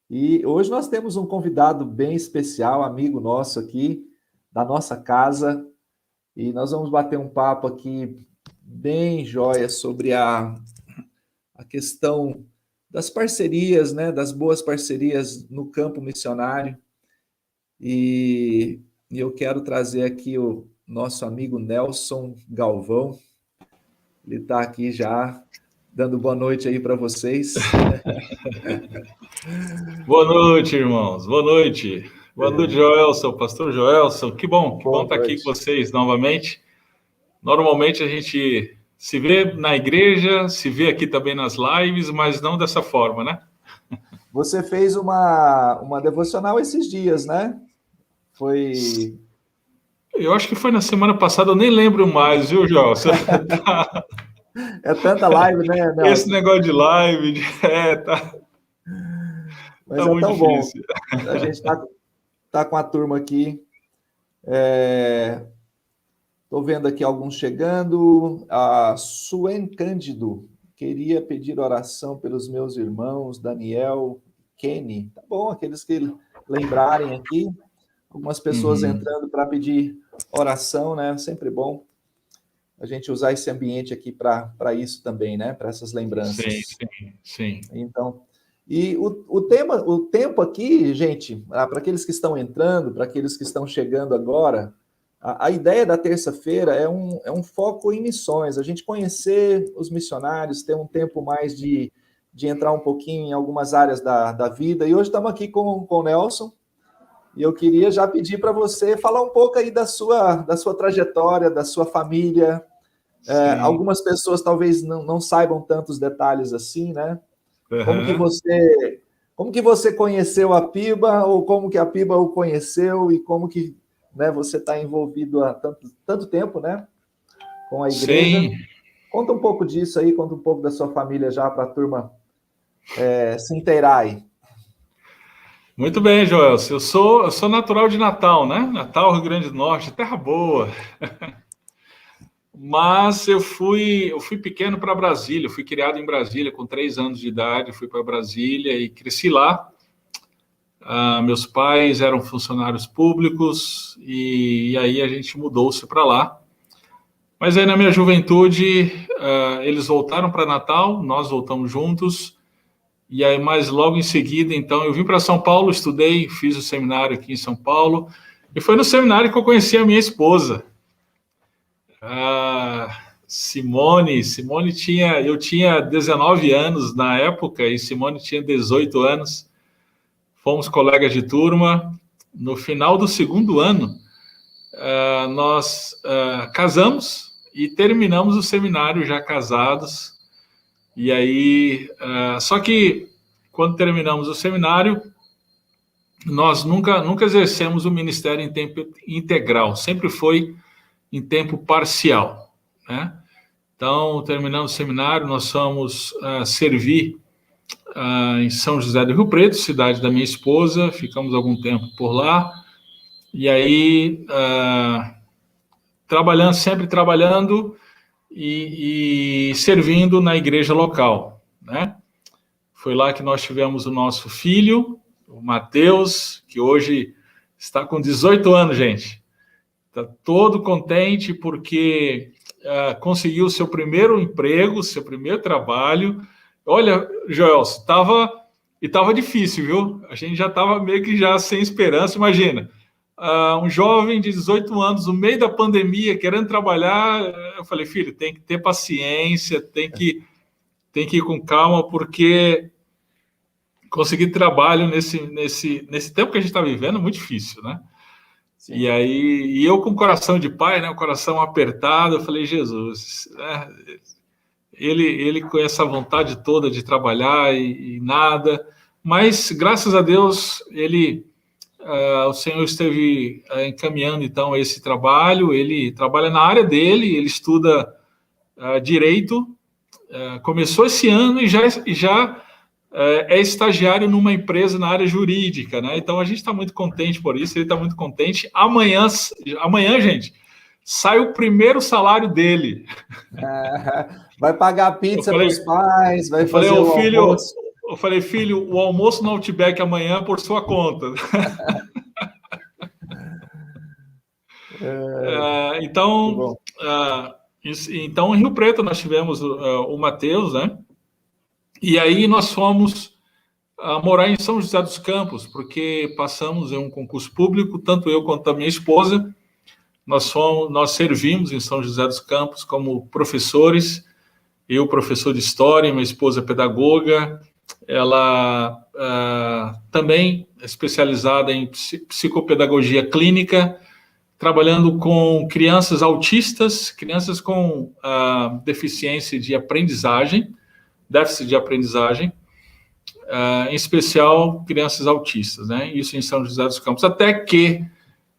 E hoje nós temos um convidado bem especial, amigo nosso aqui, da nossa casa, e nós vamos bater um papo aqui bem joia sobre a questão das parcerias, né, das boas parcerias no campo missionário. E eu quero trazer aqui o nosso amigo Nelson Galvão. Ele está aqui já, dando boa noite aí para vocês. Boa noite, irmãos. Boa noite. Boa noite, Joelson, pastor Joelson. Que bom estar aqui com vocês novamente. Normalmente a gente se vê na igreja, se vê aqui também nas lives, mas não dessa forma, né? Você fez uma devocional esses dias, né? Foi... Eu acho que foi na semana passada, eu nem lembro mais, viu, Joelson? É tanta live, né, Nelson? Esse negócio de live, tá... Mas tá muito difícil. Bom. A gente tá com a turma aqui. Estou vendo aqui alguns chegando. A Suen Cândido queria pedir oração pelos meus irmãos, Daniel, Kenny. Tá bom, aqueles que lembrarem aqui. Algumas pessoas entrando para pedir oração, né? Sempre bom a gente usar esse ambiente aqui para isso também, né? Para essas lembranças. Sim. Então, e o tempo aqui, gente, para aqueles que estão entrando, para aqueles que estão chegando agora, a ideia da terça-feira é um foco em missões, a gente conhecer os missionários, ter um tempo mais de entrar um pouquinho em algumas áreas da vida. E hoje estamos aqui com o Nelson, e eu queria já pedir para você falar um pouco aí da sua trajetória, da sua família. Algumas pessoas talvez não saibam tantos detalhes assim, né? Como que você conheceu a Piba, ou como que a Piba o conheceu, e como que, né, você está envolvido há tanto tempo, né, com a igreja. Sim. Conta um pouco disso aí, conta um pouco da sua família já para a turma se inteirar aí. Muito bem, Joel. Eu sou natural de Natal, né? Natal, Rio Grande do Norte, terra boa. Mas eu fui pequeno para Brasília, eu fui criado em Brasília com 3 anos de idade, fui para Brasília e cresci lá. Meus pais eram funcionários públicos e aí a gente mudou-se para lá. Mas aí na minha juventude, eles voltaram para Natal, nós voltamos juntos. E aí, mas logo em seguida, então, eu vim para São Paulo, estudei, fiz o seminário aqui em São Paulo, e foi no seminário que eu conheci a minha esposa. Simone eu tinha 19 anos na época, e Simone tinha 18 anos. Fomos colegas de turma. No final do segundo ano, nós casamos e terminamos o seminário já casados. E aí, só que quando terminamos o seminário, nós nunca exercemos o ministério em tempo integral, sempre foi em tempo parcial, né? Então, terminamos o seminário, nós fomos servir em São José do Rio Preto, cidade da minha esposa, ficamos algum tempo por lá, e aí, sempre trabalhando, e servindo na igreja local, né? Foi lá que nós tivemos o nosso filho, o Mateus, que hoje está com 18 anos, gente. Está todo contente porque conseguiu o seu primeiro emprego, seu primeiro trabalho. Olha, Joel, estava difícil, viu? A gente já estava meio que já sem esperança, imagina. Um jovem de 18 anos, no meio da pandemia, querendo trabalhar, eu falei, filho, tem que ter paciência, tem que ir com calma, porque conseguir trabalho nesse tempo que a gente está vivendo é muito difícil, né? Sim. E aí, eu com o coração de pai, né, o coração apertado, eu falei, Jesus, ele com essa vontade toda de trabalhar e nada, mas graças a Deus, o Senhor esteve encaminhando, então, esse trabalho. Ele trabalha na área dele, ele estuda Direito, começou esse ano e já é estagiário numa empresa na área jurídica, né? Então, a gente está muito contente por isso, ele está muito contente. Amanhã, gente, sai o primeiro salário dele. Vai pagar pizza para os pais, vai fazer o almoço. Eu falei, filho, o almoço no Outback amanhã é por sua conta. Então, então, em Rio Preto nós tivemos o Matheus, né? E aí nós fomos morar em São José dos Campos, porque passamos em um concurso público, tanto eu quanto a minha esposa. Nós servimos em São José dos Campos como professores. Eu, professor de História, minha esposa pedagoga. Ela também é especializada em psicopedagogia clínica, trabalhando com crianças autistas, crianças com deficiência de aprendizagem, déficit de aprendizagem, em especial crianças autistas, né? Isso em São José dos Campos. Até que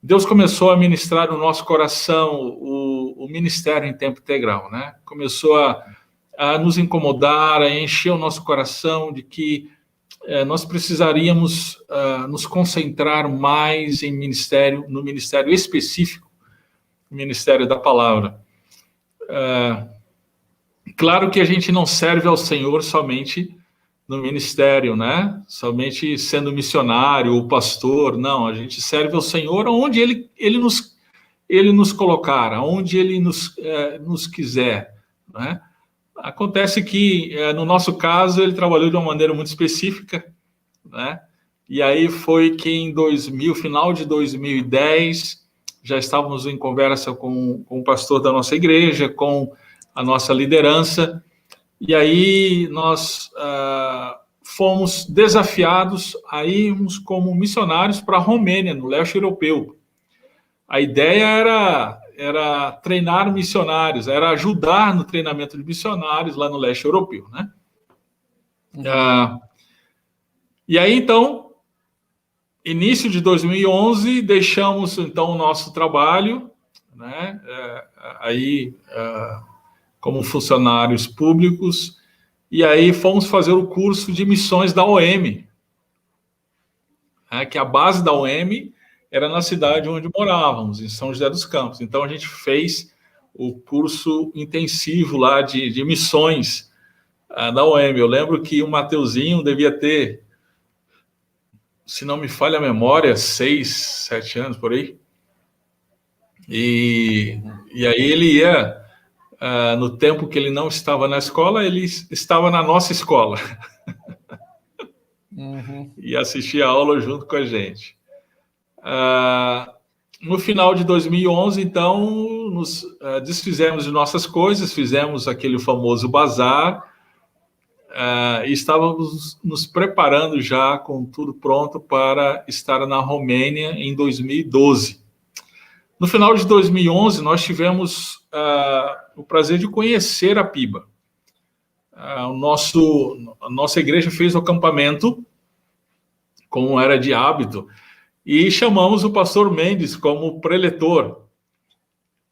Deus começou a ministrar no nosso coração o ministério em tempo integral, né? Começou a nos incomodar, a encher o nosso coração de que nós precisaríamos nos concentrar mais em no ministério específico, o ministério da palavra. Claro que a gente não serve ao Senhor somente no ministério, né? Somente sendo missionário ou pastor, não. A gente serve ao Senhor onde Ele nos colocar, onde Ele nos quiser, né? Acontece que, no nosso caso, ele trabalhou de uma maneira muito específica, né? E aí foi que final de 2010, já estávamos em conversa com o pastor da nossa igreja, com a nossa liderança, e aí nós fomos desafiados a irmos como missionários para a Romênia, no leste europeu. A ideia era treinar missionários, era ajudar no treinamento de missionários lá no leste europeu, né? E aí, então, início de 2011, deixamos, então, o nosso trabalho, né? Como funcionários públicos, e aí fomos fazer o curso de missões da OM, que a base da OM era na cidade onde morávamos, em São José dos Campos. Então, a gente fez o curso intensivo lá de missões da OM. Eu lembro que o Mateuzinho devia ter, se não me falha a memória, 6, 7 anos, por aí. E aí ele ia, no tempo que ele não estava na escola, ele estava na nossa escola. E assistia a aula junto com a gente. No final de 2011, então, nos desfizemos de nossas coisas, fizemos aquele famoso bazar, e estávamos nos preparando já com tudo pronto para estar na Romênia em 2012. No final de 2011, nós tivemos o prazer de conhecer a PIBA. A nossa igreja fez o acampamento, como era de hábito, e chamamos o pastor Mendes como preletor.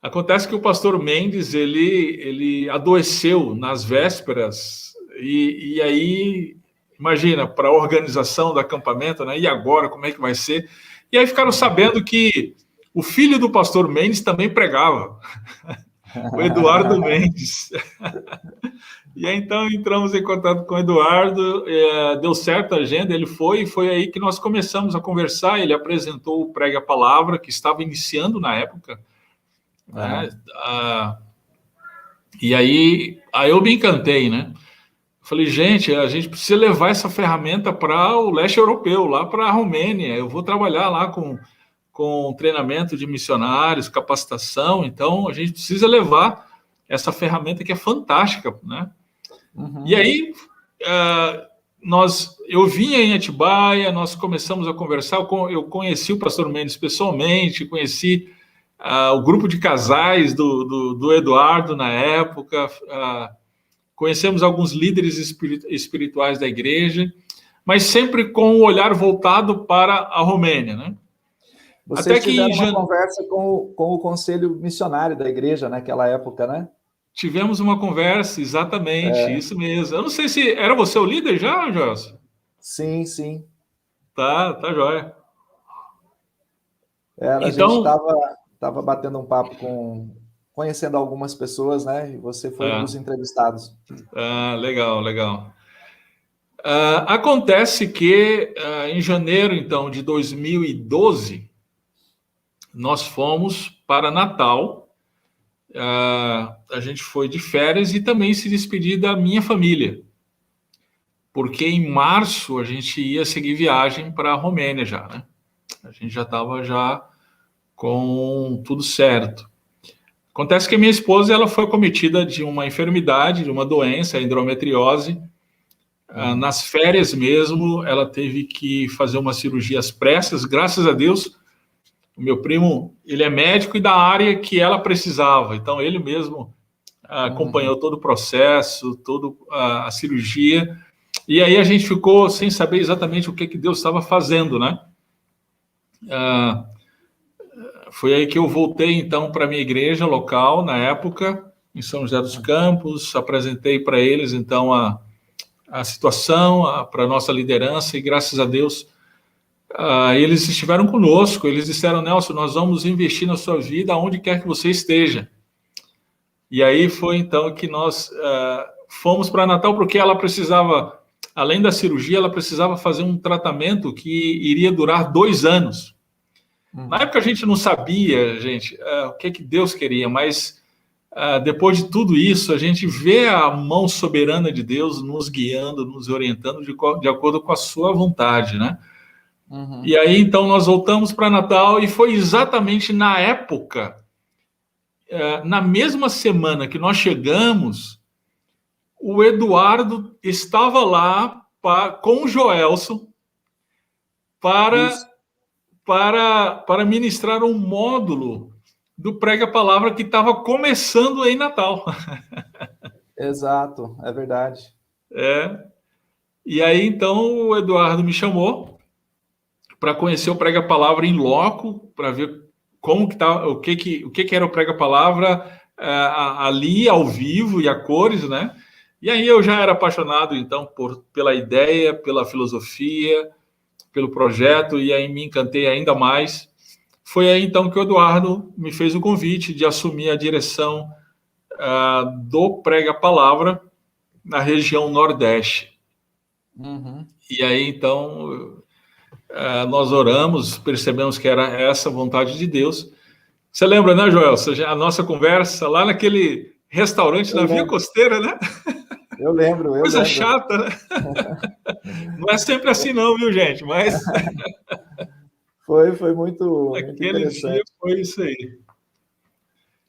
Acontece que o pastor Mendes, ele adoeceu nas vésperas, e aí, imagina, para a organização do acampamento, né? E agora, como é que vai ser? E aí ficaram sabendo que o filho do pastor Mendes também pregava, o Eduardo Mendes. E aí, então, entramos em contato com o Eduardo, deu certo a agenda, ele foi, e foi aí que nós começamos a conversar. Ele apresentou o Pregue a Palavra, que estava iniciando na época, né? E aí eu me encantei, né? Falei, gente, a gente precisa levar essa ferramenta para o leste europeu, lá para a Romênia. Eu vou trabalhar lá com treinamento de missionários, capacitação, então a gente precisa levar essa ferramenta que é fantástica, né? E aí, eu vinha em Atibaia, nós começamos a conversar, eu conheci o pastor Mendes pessoalmente, conheci o grupo de casais do Eduardo na época, conhecemos alguns líderes espirituais da igreja, mas sempre com o olhar voltado para a Romênia, né? Vocês tiveram uma conversa com o conselho missionário da igreja naquela época, né? Tivemos uma conversa, exatamente, isso mesmo. Eu não sei se era você o líder já, Joelson? Sim, sim. Tá joia. A gente estava batendo um papo conhecendo algumas pessoas, né? E você foi um dos entrevistados. Legal, legal. Acontece que em janeiro, então, de 2012, nós fomos para Natal. A gente foi de férias e também se despedir da minha família, porque em março a gente ia seguir viagem para a Romênia já, né? A gente já estava já com tudo certo. Acontece que a minha esposa ela foi acometida de uma enfermidade, de uma doença, a endometriose. Nas férias mesmo, ela teve que fazer umas cirurgias pressas. Graças a Deus, o meu primo, ele é médico e da área que ela precisava. Então, ele mesmo acompanhou todo o processo, toda a cirurgia. E aí a gente ficou sem saber exatamente o que Deus estava fazendo, né? Foi aí que eu voltei, então, para a minha igreja local, na época, em São José dos Campos. Apresentei para eles, então, a situação, para a nossa liderança, e graças a Deus, eles estiveram conosco. Eles disseram: Nelson, nós vamos investir na sua vida aonde quer que você esteja. E aí foi então que nós fomos para Natal, porque ela precisava, além da cirurgia, ela precisava fazer um tratamento que iria durar 2 anos. Na época a gente não sabia, gente, o que Deus queria, mas depois de tudo isso, a gente vê a mão soberana de Deus nos guiando, nos orientando de acordo com a sua vontade, né? E aí, então, nós voltamos para Natal e foi exatamente na época, na mesma semana que nós chegamos, o Eduardo estava lá com o Joelson para ministrar um módulo do Prega a Palavra que estava começando em Natal. Exato, é verdade. E aí, então, o Eduardo me chamou para conhecer o Prega a Palavra em loco, para ver como que tá, o que era o Prega a Palavra ali ao vivo e a cores, né? E aí eu já era apaixonado, então, pela ideia, pela filosofia, pelo projeto, e aí me encantei ainda mais. Foi aí, então, que o Eduardo me fez o convite de assumir a direção do Prega a Palavra na região Nordeste. E aí, então, nós oramos, percebemos que era essa a vontade de Deus. Você lembra, né, Joel? A nossa conversa lá naquele restaurante na Via Costeira, né? Eu lembro. Coisa chata, né? Não é sempre assim não, viu, gente? Mas foi muito aquele interessante. dia foi isso aí.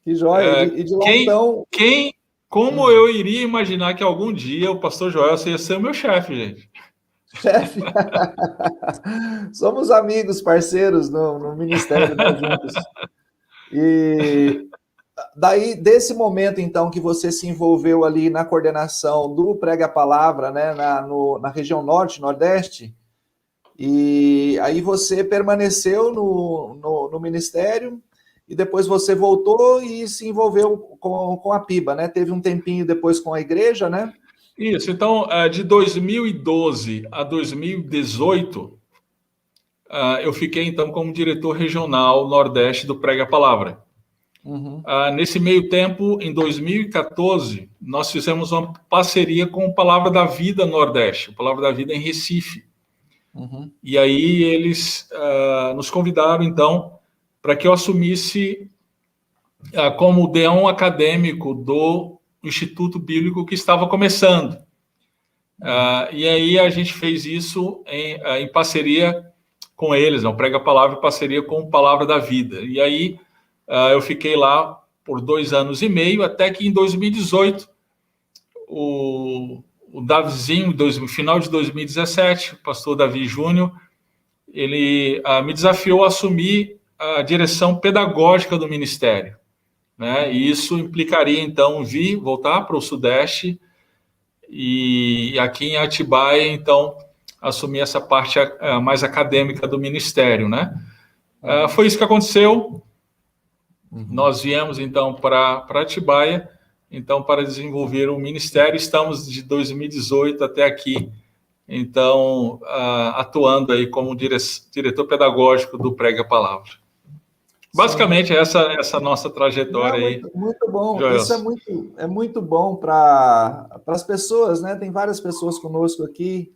Que joia. E de lá, então... Como eu iria imaginar que algum dia o pastor Joel ia ser o meu chefe, gente? Chefe? Somos amigos, parceiros no ministério, né, juntos. E daí, desse momento, então, que você se envolveu ali na coordenação do Prega a Palavra, né, na região Norte, Nordeste, e aí você permaneceu no ministério, e depois você voltou e se envolveu com a PIBA, né? Teve um tempinho depois com a igreja, né? Isso, então, de 2012 a 2018, eu fiquei, então, como diretor regional Nordeste do Prega a Palavra. Nesse meio tempo, em 2014, nós fizemos uma parceria com o Palavra da Vida Nordeste, o Palavra da Vida em Recife. E aí eles nos convidaram, então, para que eu assumisse como deão acadêmico do Instituto Bíblico que estava começando. E aí a gente fez isso em parceria com eles, não, Prega a Palavra em parceria com o Palavra da Vida. E aí eu fiquei lá por 2 anos e meio, até que em 2018, o Davizinho, no final de 2017, o pastor Davi Júnior, ele me desafiou a assumir a direção pedagógica do ministério, né? E isso implicaria, então, voltar para o Sudeste e aqui em Atibaia, então, assumir essa parte mais acadêmica do ministério, né? Foi isso que aconteceu. Nós viemos, então, para Atibaia, então, para desenvolver o ministério. Estamos de 2018 até aqui, então, atuando aí como diretor pedagógico do Prega a Palavra. Basicamente, essa nossa trajetória aí. Muito bom. Joel. Isso é muito bom para as pessoas, né? Tem várias pessoas conosco aqui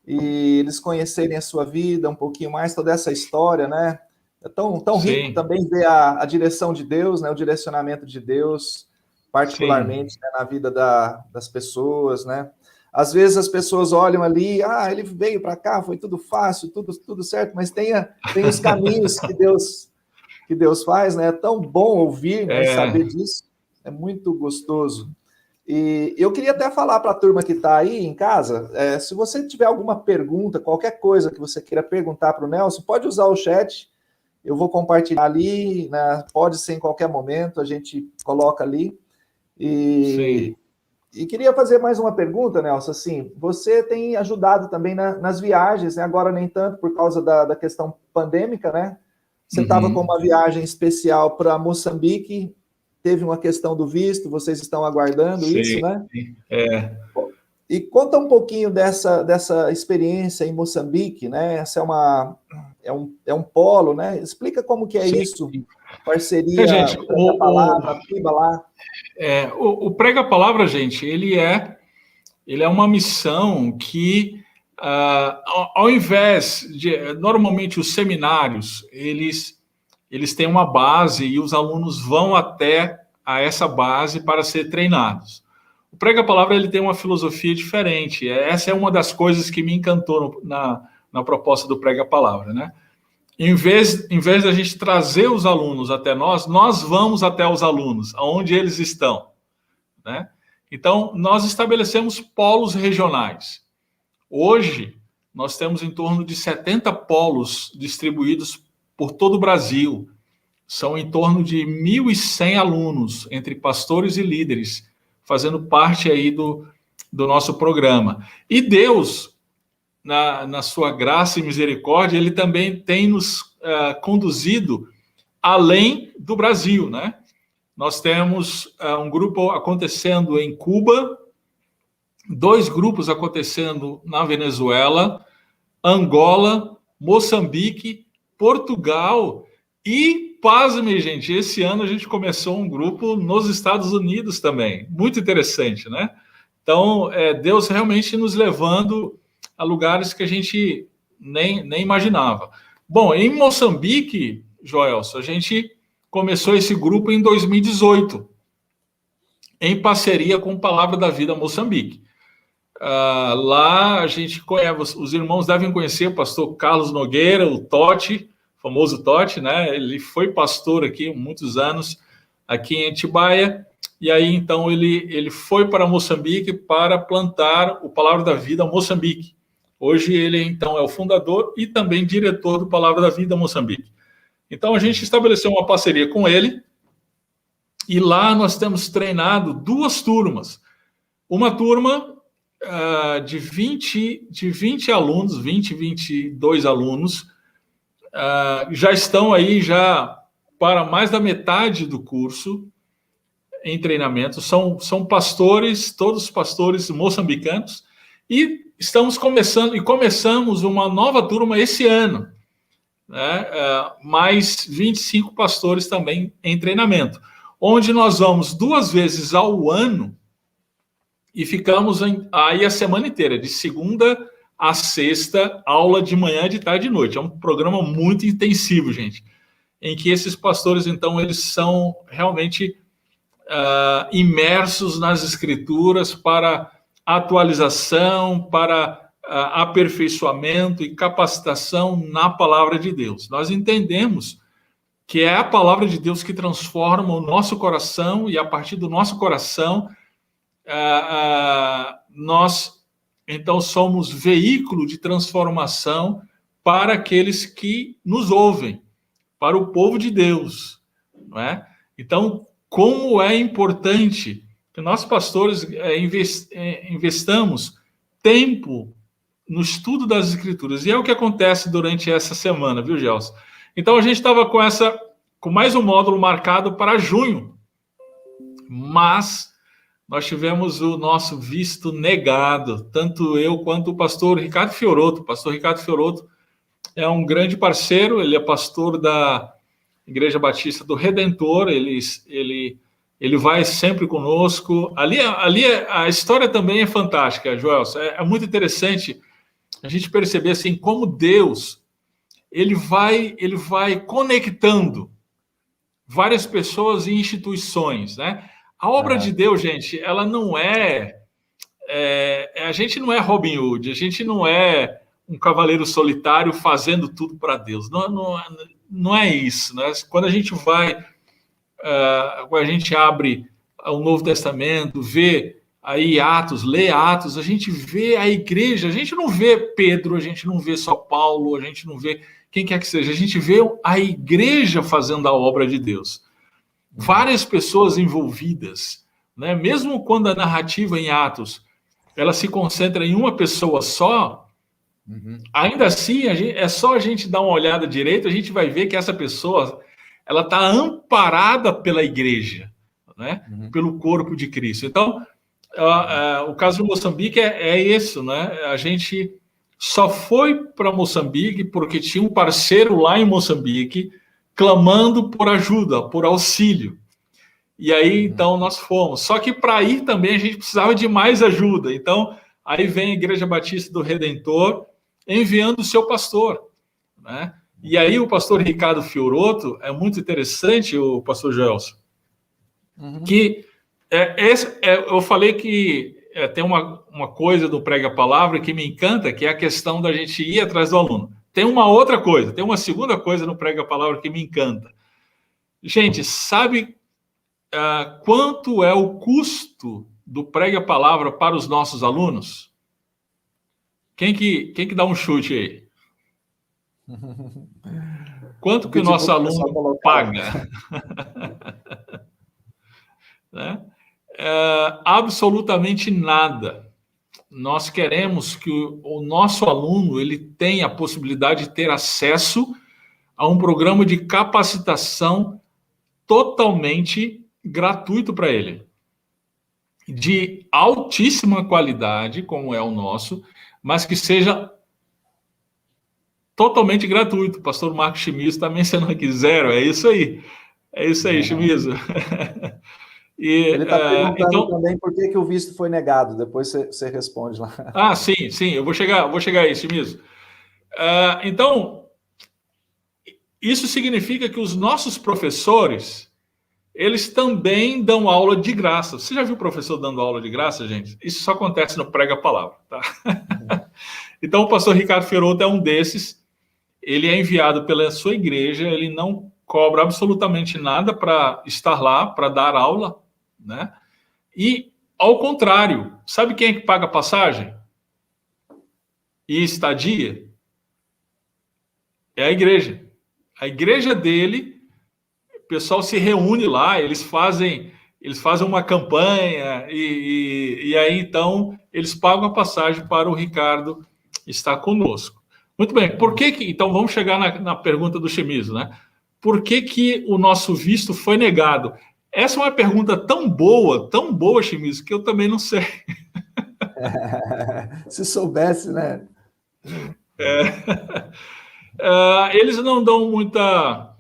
e eles conhecerem a sua vida um pouquinho mais, toda essa história, né? É tão rico também ver a direção de Deus, né? O direcionamento de Deus, particularmente, né, na vida das pessoas, né? Às vezes as pessoas olham ali, ele veio para cá, foi tudo fácil, tudo certo, mas tem os caminhos que Deus faz, né? É tão bom ouvir, né, saber disso, é muito gostoso. E eu queria até falar para a turma que está aí em casa, se você tiver alguma pergunta, qualquer coisa que você queira perguntar para o Nelson, pode usar o chat, eu vou compartilhar ali, né? Pode ser em qualquer momento, a gente coloca ali. E queria fazer mais uma pergunta, Nelson, assim, você tem ajudado também nas viagens, né? Agora nem tanto por causa da questão pandêmica, né? Você estava com uma viagem especial para Moçambique, teve uma questão do visto, vocês estão aguardando isso, né? E conta um pouquinho dessa experiência em Moçambique, né? Essa é um polo, né? Explica como que é isso, parceria, gente, Prega a Palavra, Piba lá. O Prega a Palavra, gente, ele é uma missão que, ao invés de... Normalmente, os seminários, eles têm uma base e os alunos vão até a essa base para ser treinados. O Prega a Palavra ele tem uma filosofia diferente. Essa é uma das coisas que me encantou na proposta do Prega a Palavra, né? Em vez da gente trazer os alunos até nós vamos até os alunos, aonde eles estão, né? Então, nós estabelecemos polos regionais. Hoje, nós temos em torno de 70 polos distribuídos por todo o Brasil. São em torno de 1.100 alunos, entre pastores e líderes, fazendo parte aí do nosso programa. E Deus, na sua graça e misericórdia, ele também tem nos conduzido além do Brasil, né? Nós temos um grupo acontecendo em Cuba, 2 grupos acontecendo na Venezuela, Angola, Moçambique, Portugal e, pasme, gente, esse ano a gente começou um grupo nos Estados Unidos também. Muito interessante, né? Então, Deus realmente nos levando a lugares que a gente nem imaginava. Bom, em Moçambique, Joelson, a gente começou esse grupo em 2018, em parceria com Palavra da Vida Moçambique. Lá a gente conhece, os irmãos devem conhecer o pastor Carlos Nogueira, o Totti, famoso Totti, né? Ele foi pastor aqui há muitos anos, aqui em Atibaia, e aí então ele foi para Moçambique para plantar o Palavra da Vida Moçambique. Hoje ele então é o fundador e também diretor do Palavra da Vida Moçambique. Então a gente estabeleceu uma parceria com ele e lá nós temos treinado 2 turmas. Uma turma de 20 alunos, 22 alunos, já estão aí já para mais da metade do curso em treinamento. São pastores, todos pastores moçambicanos, e começamos uma nova turma esse ano, né? Mais 25 pastores também em treinamento, onde nós vamos 2 vezes ao ano e ficamos aí a semana inteira, de segunda a sexta, aula de manhã, de tarde e de noite. É um programa muito intensivo, gente, em que esses pastores, então, eles são realmente imersos nas Escrituras para atualização, para aperfeiçoamento e capacitação na Palavra de Deus. Nós entendemos que é a Palavra de Deus que transforma o nosso coração, e a partir do nosso coração, nós, então, somos veículo de transformação para aqueles que nos ouvem, para o povo de Deus, não é? Então, como é importante que nós, pastores, investamos tempo no estudo das Escrituras. E é o que acontece durante essa semana, viu, Gelson? Então, a gente estava com mais um módulo marcado para junho, mas nós tivemos o nosso visto negado, tanto eu quanto o pastor Ricardo Fioroto. O pastor Ricardo Fioroto é um grande parceiro, ele é pastor da Igreja Batista do Redentor, ele vai sempre conosco. Ali a história também é fantástica, Joelson. É muito interessante, a gente perceber assim como Deus ele vai conectando várias pessoas e instituições, né? A obra de Deus, gente, ela não a gente não é Robin Hood, a gente não é um cavaleiro solitário fazendo tudo para Deus. Não é isso, né? Quando a gente quando a gente abre o Novo Testamento, vê aí Atos, lê Atos, a gente vê a igreja, a gente não vê Pedro, a gente não vê só Paulo, a gente não vê quem quer que seja, a gente vê a igreja fazendo a obra de Deus. Várias pessoas envolvidas, né? Mesmo quando a narrativa em Atos ela se concentra em uma pessoa só, ainda assim, é só a gente dar uma olhada direito, a gente vai ver que essa pessoa ela está amparada pela igreja, né? Pelo corpo de Cristo. Então, o caso de Moçambique é isso, né? A gente só foi para Moçambique porque tinha um parceiro lá em Moçambique clamando por ajuda, por auxílio. E aí, então, nós fomos. Só que para ir também a gente precisava de mais ajuda. Então, aí vem a Igreja Batista do Redentor enviando o seu pastor, né? E aí o pastor Ricardo Fioroto, é muito interessante, o pastor Gelson, que eu falei que tem uma coisa do Prega a Palavra que me encanta, que é a questão da gente ir atrás do aluno. Tem uma outra coisa, tem uma segunda coisa no Prega a Palavra que me encanta. Gente, sabe quanto é o custo do Prega a Palavra para os nossos alunos? Quem que dá um chute aí? Quanto que o nosso aluno paga? Né? Absolutamente nada. Nós queremos que o nosso aluno ele tenha a possibilidade de ter acesso a um programa de capacitação totalmente gratuito para ele, de altíssima qualidade, como é o nosso, mas que seja totalmente gratuito. O pastor Marcos Chimizo está mencionando aqui 0, é isso aí. É isso aí, Chimizo. Ele está perguntando então, também por que o visto foi negado. Depois você responde lá. Sim, eu vou chegar aí, Chimizo. Então, isso significa que os nossos professores, eles também dão aula de graça. Você já viu o professor dando aula de graça, gente? Isso só acontece no Prega a Palavra, tá? Então, o pastor Ricardo Fioroto é um desses. Ele é enviado pela sua igreja, ele não cobra absolutamente nada para estar lá, para dar aula, né? E, ao contrário, sabe quem é que paga passagem e estadia? É a igreja. A igreja dele, o pessoal se reúne lá, eles fazem uma campanha e aí, então, eles pagam a passagem para o Ricardo estar conosco. Muito bem, então vamos chegar na pergunta do Chimizo, né? Por que o nosso visto foi negado? Essa é uma pergunta tão boa, Chimizo, que eu também não sei. Se soubesse, né? Eles não dão muita...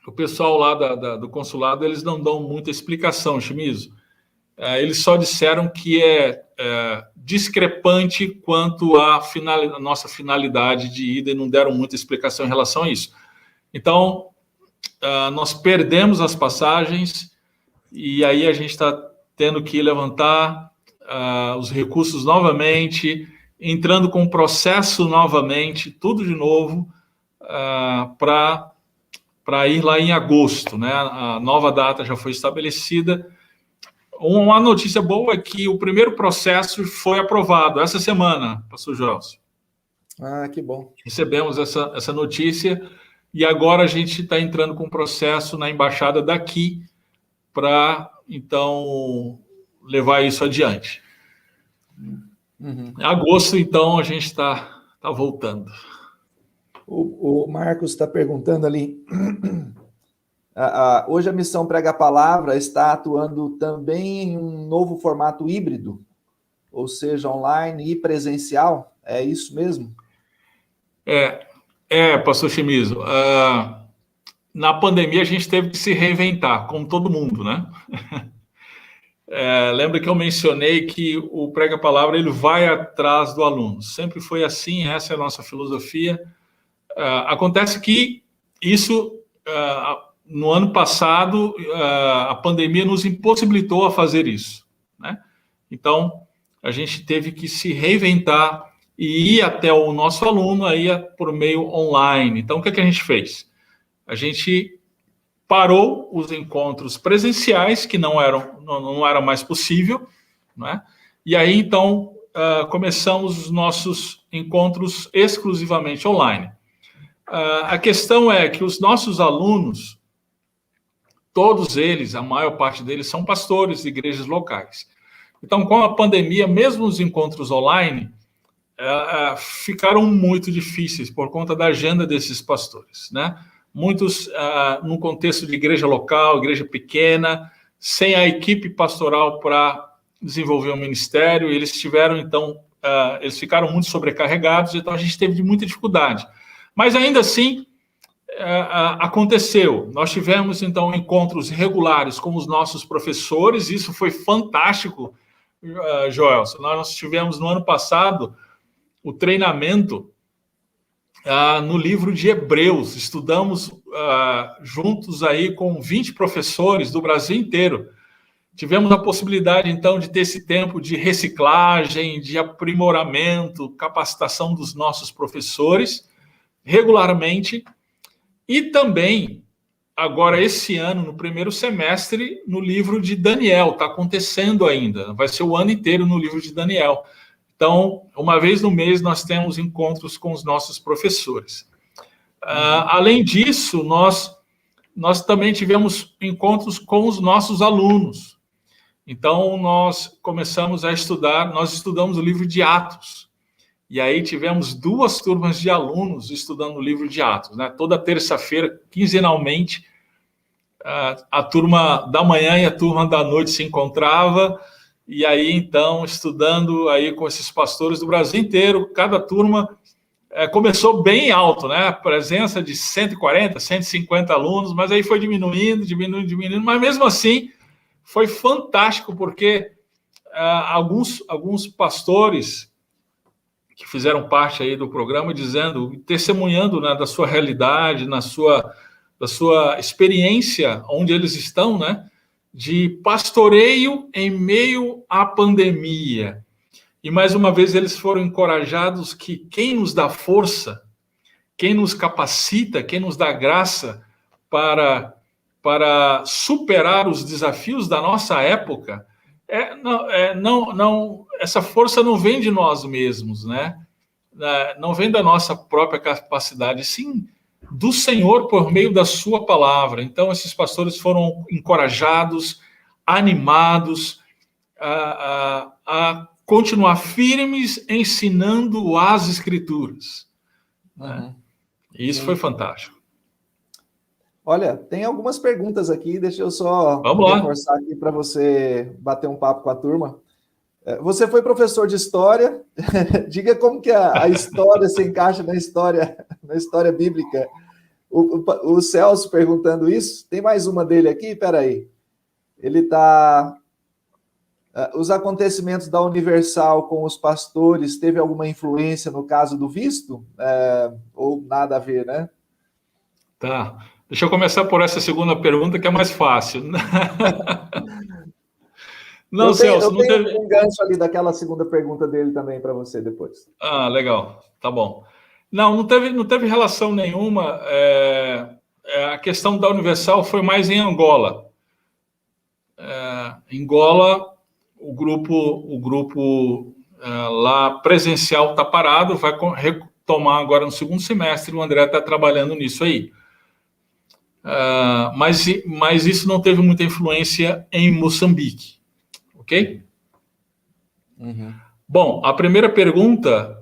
O pessoal lá do consulado, eles não dão muita explicação, Chimizo. Eles só disseram que é discrepante quanto à nossa finalidade de ida e não deram muita explicação em relação a isso. Então, nós perdemos as passagens e aí a gente está tendo que levantar os recursos novamente, entrando com o processo novamente, tudo de novo, para ir lá em agosto, né? A nova data já foi estabelecida. Uma notícia boa é que o primeiro processo foi aprovado essa semana, pastor Gelson. Que bom. Recebemos essa notícia e agora a gente está entrando com um processo na embaixada daqui para, então, levar isso adiante. Em agosto, então, a gente está voltando. O Marcos está perguntando ali... Hoje a Missão Prega a Palavra está atuando também em um novo formato híbrido, ou seja, online e presencial, é isso mesmo? Pastor Chimizo, na pandemia a gente teve que se reinventar, como todo mundo, né? lembra que eu mencionei que o Prega a Palavra ele vai atrás do aluno. Sempre foi assim, essa é a nossa filosofia. Acontece que isso, no ano passado, a pandemia nos impossibilitou a fazer isso, né? Então, a gente teve que se reinventar e ir até o nosso aluno aí por meio online. Então, o que a gente fez? A gente parou os encontros presenciais, que não era mais possível, né? E aí, então, começamos os nossos encontros exclusivamente online. A questão é que os nossos alunos, todos eles, a maior parte deles, são pastores de igrejas locais. Então, com a pandemia, mesmo os encontros online ficaram muito difíceis por conta da agenda desses pastores, né? Muitos no contexto de igreja local, igreja pequena, sem a equipe pastoral para desenvolver um ministério, eles tiveram, então, eles ficaram muito sobrecarregados, então a gente teve muita dificuldade. Mas ainda assim, aconteceu. Nós tivemos, então, encontros regulares com os nossos professores, isso foi fantástico, Joelson. Nós tivemos no ano passado o treinamento no livro de Hebreus. Estudamos juntos aí com 20 professores do Brasil inteiro. Tivemos a possibilidade, então, de ter esse tempo de reciclagem, de aprimoramento, capacitação dos nossos professores regularmente. E também, agora, esse ano, no primeiro semestre, no livro de Daniel. Está acontecendo ainda. Vai ser o ano inteiro no livro de Daniel. Então, uma vez no mês, nós temos encontros com os nossos professores. Além disso, nós também tivemos encontros com os nossos alunos. Então, nós começamos a estudar, nós estudamos o livro de Atos. E aí tivemos 2 turmas de alunos estudando o livro de Atos, né? Toda terça-feira, quinzenalmente, a turma da manhã e a turma da noite se encontrava. E aí, então, estudando aí com esses pastores do Brasil inteiro, cada turma começou bem alto, né? A presença de 140, 150 alunos, mas aí foi diminuindo, mas mesmo assim foi fantástico, porque alguns pastores que fizeram parte aí do programa testemunhando, né, da sua realidade, da sua experiência onde eles estão, né? De pastoreio em meio à pandemia. E, mais uma vez, eles foram encorajados que quem nos dá força, quem nos capacita, quem nos dá graça para superar os desafios da nossa época, essa força não vem de nós mesmos, né? Não vem da nossa própria capacidade, sim do Senhor por meio da sua palavra. Então, esses pastores foram encorajados, animados a continuar firmes ensinando as Escrituras. Né? E isso foi fantástico. Olha, tem algumas perguntas aqui, deixa eu só reforçar aqui para você bater um papo com a turma. Você foi professor de história, diga como que a história se encaixa na história bíblica. O Celso perguntando isso, tem mais uma dele aqui, peraí. Ele está... Os acontecimentos da Universal com os pastores, teve alguma influência no caso do visto? Ou nada a ver, né? Tá. Deixa eu começar por essa segunda pergunta, que é mais fácil. Não, Celso, não teve... um gancho ali daquela segunda pergunta dele também para você depois. Legal. Tá bom. Não teve relação nenhuma. A questão da Universal foi mais em Angola. Angola, o grupo lá presencial está parado, vai retomar agora no segundo semestre, o André está trabalhando nisso aí. Mas isso não teve muita influência em Moçambique, ok? Uhum. Bom, a primeira pergunta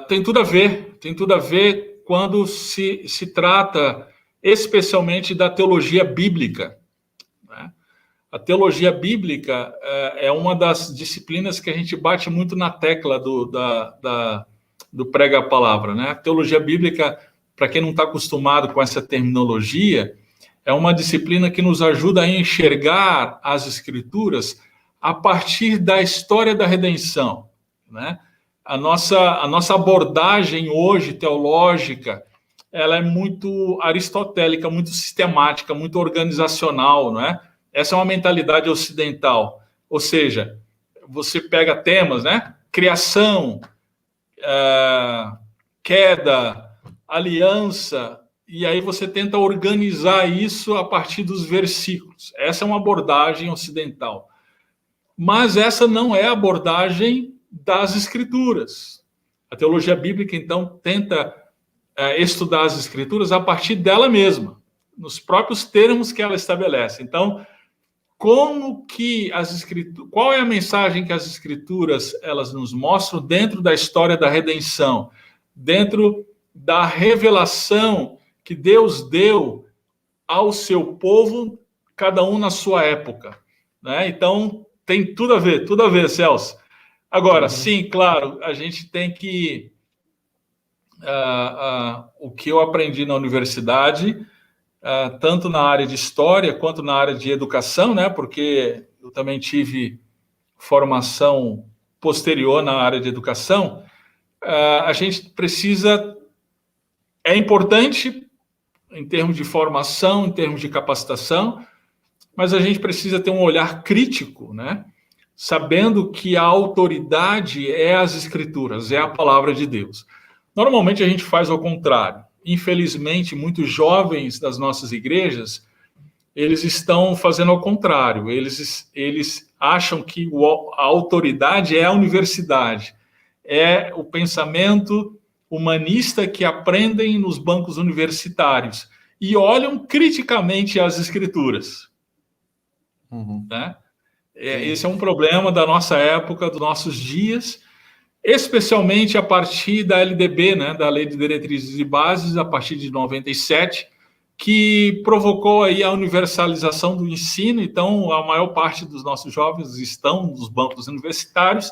tem tudo a ver quando se trata especialmente da teologia bíblica. Né? A teologia bíblica é uma das disciplinas que a gente bate muito na tecla do Prega a Palavra. Né? A teologia bíblica, para quem não está acostumado com essa terminologia, é uma disciplina que nos ajuda a enxergar as Escrituras a partir da história da redenção, né? A nossa abordagem hoje teológica, ela é muito aristotélica, muito sistemática, muito organizacional, não é? Essa é uma mentalidade ocidental. Ou seja, você pega temas, né? Criação, queda, aliança, e aí você tenta organizar isso a partir dos versículos. Essa é uma abordagem ocidental. Mas essa não é a abordagem das Escrituras. A teologia bíblica, então, tenta estudar as Escrituras a partir dela mesma, nos próprios termos que ela estabelece. Então, como que as Escrituras, qual é a mensagem que as Escrituras elas nos mostram dentro da história da redenção, dentro da revelação que Deus deu ao seu povo, cada um na sua época, né? Então, tem tudo a ver, Celso. Agora, sim, claro, a gente tem que... o que eu aprendi na universidade, tanto na área de história quanto na área de educação, né? Porque eu também tive formação posterior na área de educação, a gente precisa... É importante em termos de formação, em termos de capacitação, mas a gente precisa ter um olhar crítico, né? Sabendo que a autoridade é as Escrituras, é a palavra de Deus. Normalmente a gente faz ao contrário. Infelizmente, muitos jovens das nossas igrejas, eles estão fazendo ao contrário. Eles acham que a autoridade é a universidade, é o pensamento humanista que aprendem nos bancos universitários e olham criticamente as Escrituras. Né? Esse é um problema da nossa época, dos nossos dias, especialmente a partir da LDB, né, da Lei de Diretrizes e Bases, a partir de 97, que provocou aí a universalização do ensino. Então, a maior parte dos nossos jovens estão nos bancos universitários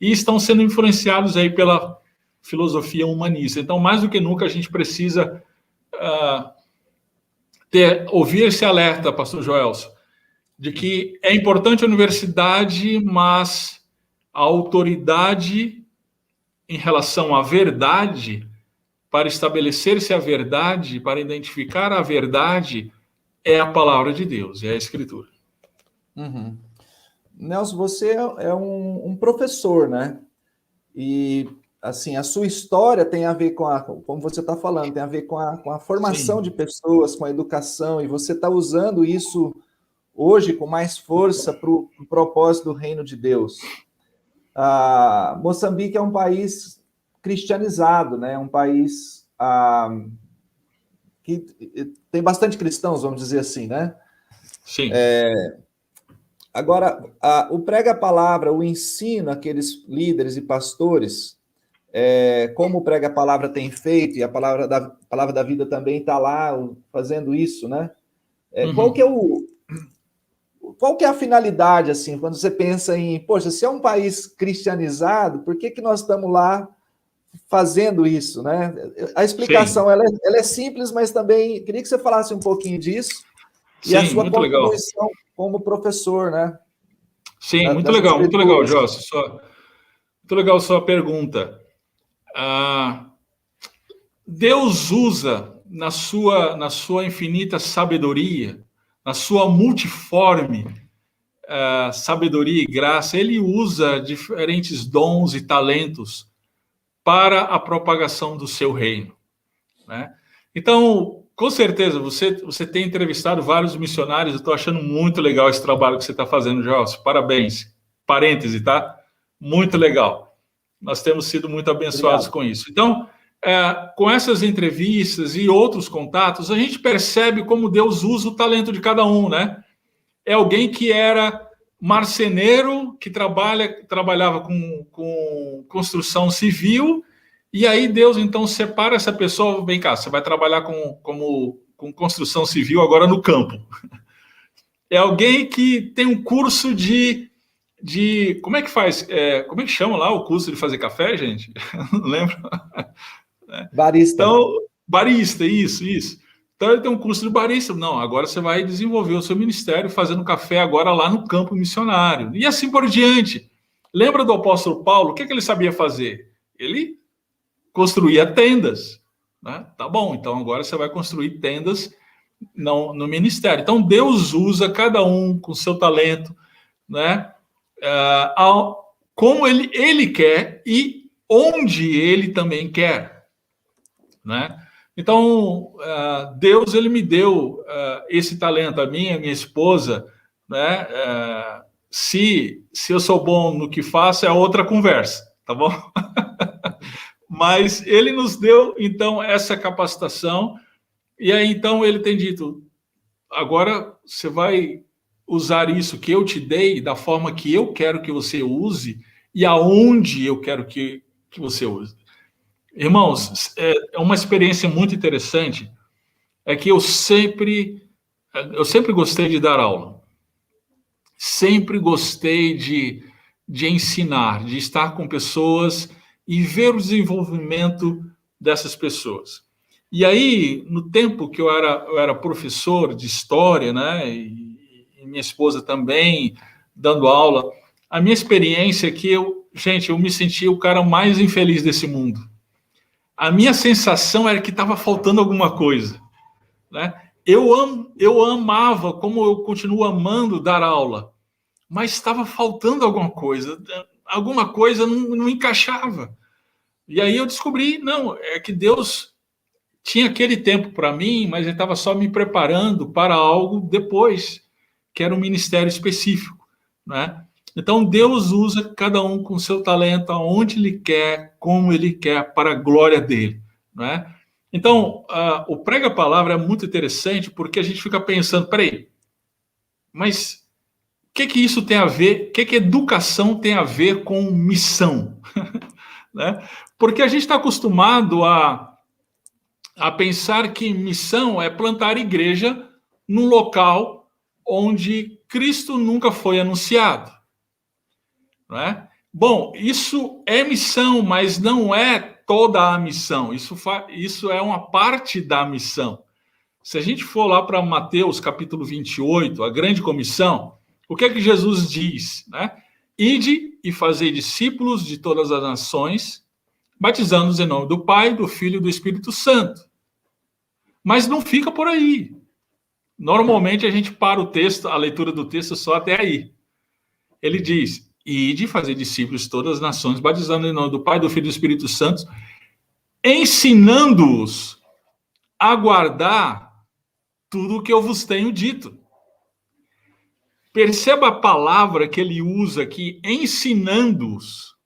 e estão sendo influenciados aí pela filosofia humanista. Então, mais do que nunca, a gente precisa ouvir esse alerta, pastor Joelson, de que é importante a universidade, mas a autoridade em relação à verdade, para estabelecer-se a verdade, para identificar a verdade, é a palavra de Deus, é a Escritura. Nelson, você é um professor, né? E, assim, a sua história tem a ver como você está falando, tem a ver com a formação de pessoas, com a educação, e você está usando isso hoje com mais força para o propósito do reino de Deus. Moçambique é um país cristianizado, né? Um país que tem bastante cristãos, vamos dizer assim, né? Sim. Agora, o prega-palavra, o ensino àqueles líderes e pastores, como o prega-palavra tem feito, e a palavra da vida também está lá fazendo isso, né? Qual que é a finalidade, assim, quando você pensa em, poxa, se é um país cristianizado, por que nós estamos lá fazendo isso, né? A explicação, ela é simples, mas também queria que você falasse um pouquinho disso. Sim, e a sua contribuição legal. Como professor, né? Sim, muito legal, Joelson. Muito legal a sua pergunta. Deus usa, na sua infinita sabedoria, na sua multiforme sabedoria e graça, ele usa diferentes dons e talentos para a propagação do seu reino, né? Então, com certeza, você tem entrevistado vários missionários. Eu estou achando muito legal esse trabalho que você está fazendo, Gelson. Parabéns. Parêntese, tá? Muito legal. Nós temos sido muito abençoados com isso. Então, com essas entrevistas e outros contatos, a gente percebe como Deus usa o talento de cada um, né? É alguém que era marceneiro, que trabalhava com construção civil, e aí Deus, então, separa essa pessoa. Vem cá, você vai trabalhar com construção civil agora no campo. É alguém que tem um curso de como é que faz? Como é que chama lá o curso de fazer café, gente? Não lembro. Barista. Então, barista, isso. Então ele tem um curso de barista. Não, agora você vai desenvolver o seu ministério fazendo café agora lá no campo missionário. E assim por diante. Lembra do apóstolo Paulo? O que ele sabia fazer? Ele construía tendas. Né? Tá bom, então agora você vai construir tendas no ministério. Então Deus usa cada um com seu talento, né? Como ele quer e onde ele também quer, né? Então Deus ele me deu esse talento, a minha esposa, né? Se eu sou bom no que faço é outra conversa, tá bom? Mas ele nos deu então essa capacitação e aí então ele tem dito: agora você vai usar isso que eu te dei da forma que eu quero que você use e aonde eu quero que você use. Irmãos, é uma experiência muito interessante, é que eu sempre gostei de dar aula. Sempre gostei de ensinar, de estar com pessoas e ver o desenvolvimento dessas pessoas. E aí, no tempo que eu era professor de história, né, e minha esposa também dando aula, a minha experiência é que eu me sentia o cara mais infeliz desse mundo. A minha sensação era que estava faltando alguma coisa, né? Eu amava, como eu continuo amando dar aula, mas estava faltando alguma coisa não encaixava. E aí eu descobri, não, é que Deus tinha aquele tempo para mim, mas ele estava só me preparando para algo depois, que era um ministério específico, né? Então Deus usa cada um com seu talento, aonde ele quer, como ele quer, para a glória dele, né? Então o Prega a Palavra é muito interessante porque a gente fica pensando, peraí, mas o que isso tem a ver? O que educação tem a ver com missão? Né? Porque a gente está acostumado a pensar que missão é plantar igreja num local onde Cristo nunca foi anunciado. Né? Bom, isso é missão, mas não é toda a missão. Isso é uma parte da missão. Se a gente for lá para Mateus capítulo 28, a grande comissão, o que é que Jesus diz? Né? Ide e fazei discípulos de todas as nações, batizando-os em nome do Pai, do Filho e do Espírito Santo. Mas não fica por aí. Normalmente a gente para o texto, a leitura do texto só até aí. Ele diz: ide fazer discípulos de todas as nações, batizando em nome do Pai, do Filho e do Espírito Santo, ensinando-os a guardar tudo o que eu vos tenho dito. Perceba a palavra que ele usa aqui, ensinando-os.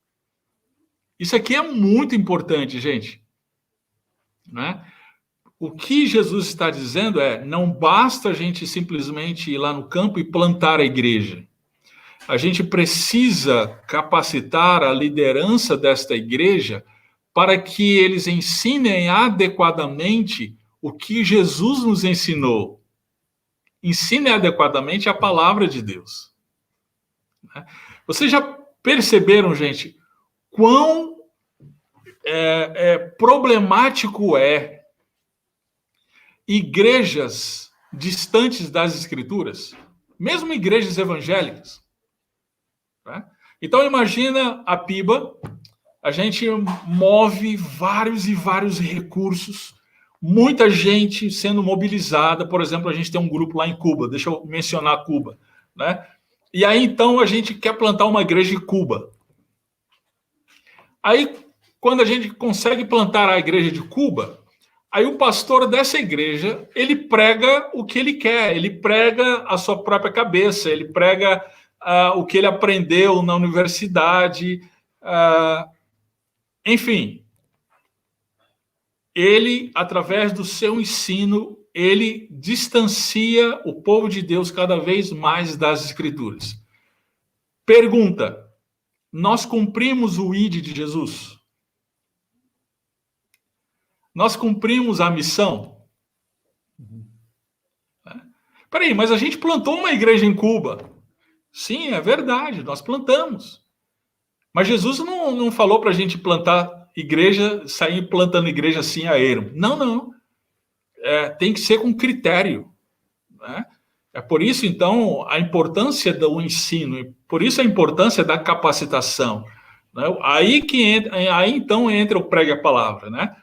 Isso aqui é muito importante, gente. Né? O que Jesus está dizendo é, não basta a gente simplesmente ir lá no campo e plantar a igreja. A gente precisa capacitar a liderança desta igreja para que eles ensinem adequadamente o que Jesus nos ensinou. Ensine adequadamente a palavra de Deus. Vocês já perceberam, gente, quão problemático é igrejas distantes das Escrituras, mesmo igrejas evangélicas? Né? Então imagina a PIBA, a gente move vários e vários recursos, muita gente sendo mobilizada. Por exemplo, a gente tem um grupo lá em Cuba, deixa eu mencionar Cuba, né? E aí então a gente quer plantar uma igreja em Cuba. Aí quando a gente consegue plantar a igreja de Cuba, aí o pastor dessa igreja, ele prega o que ele quer, ele prega a sua própria cabeça, ele prega o que ele aprendeu na universidade, enfim. Ele, através do seu ensino, ele distancia o povo de Deus cada vez mais das Escrituras. Pergunta: nós cumprimos o ID de Jesus? Nós cumprimos a missão? Peraí, mas a gente plantou uma igreja em Cuba. Sim, é verdade, nós plantamos. Mas Jesus não falou para a gente plantar igreja, sair plantando igreja assim a ermo. Não. tem que ser com critério, né? É por isso, então, a importância do ensino, por isso a importância da capacitação, né? Aí então entra o pregue a palavra, né?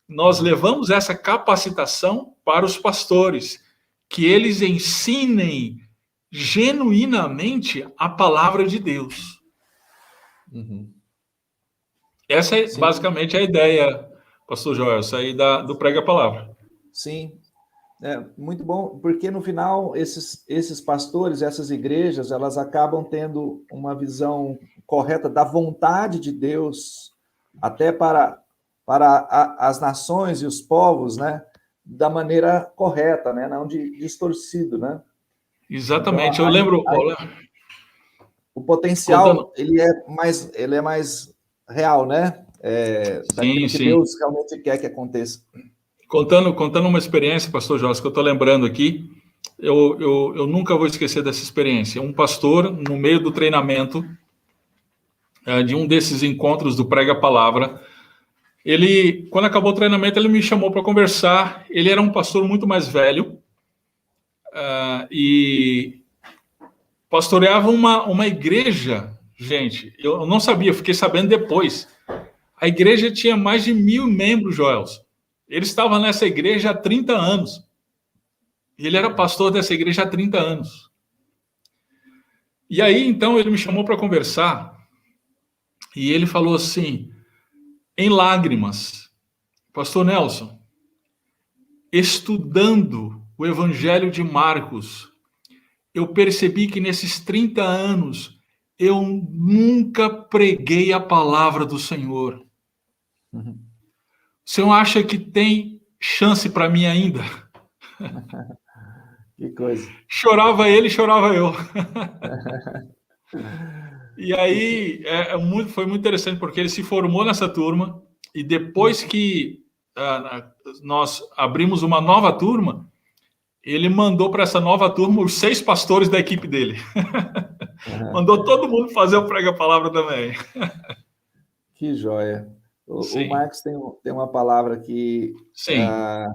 Nós levamos essa capacitação para os pastores, que eles ensinem genuinamente a palavra de Deus. Uhum. Essa é Sim. basicamente a ideia, pastor Joel, essa aí do pregue a palavra. Sim, muito bom, porque no final esses pastores, essas igrejas, elas acabam tendo uma visão correta da vontade de Deus, até para as nações e os povos, né, da maneira correta, né, não distorcido, né? Exatamente, Então, eu lembro. o potencial, Contando. ele é mais real, né? Daquilo que Sim. Deus realmente quer que aconteça. Contando uma experiência, pastor Jorge, que eu estou lembrando aqui, eu nunca vou esquecer dessa experiência. Um pastor, no meio do treinamento, de um desses encontros do Prega a Palavra, quando acabou o treinamento, ele me chamou para conversar. Ele era um pastor muito mais velho e pastoreava uma igreja. Gente, eu não sabia, fiquei sabendo depois. A igreja tinha mais de 1.000 membros, Joels. Ele estava nessa igreja há 30 anos. E ele era pastor dessa igreja há 30 anos. E aí, então, ele me chamou para conversar e ele falou assim, em lágrimas, pastor Nelson, estudando o Evangelho de Marcos, eu percebi que nesses 30 anos eu nunca preguei a palavra do Senhor. Uhum. O senhor acha que tem chance para mim ainda? Que coisa. Chorava ele, chorava eu. E aí foi muito interessante, porque ele se formou nessa turma, e depois que nós abrimos uma nova turma, ele mandou para essa nova turma os 6 pastores da equipe dele. Mandou todo mundo fazer o prega-palavra também. Que joia. O Sim, Marcos tem uma palavra que sim, a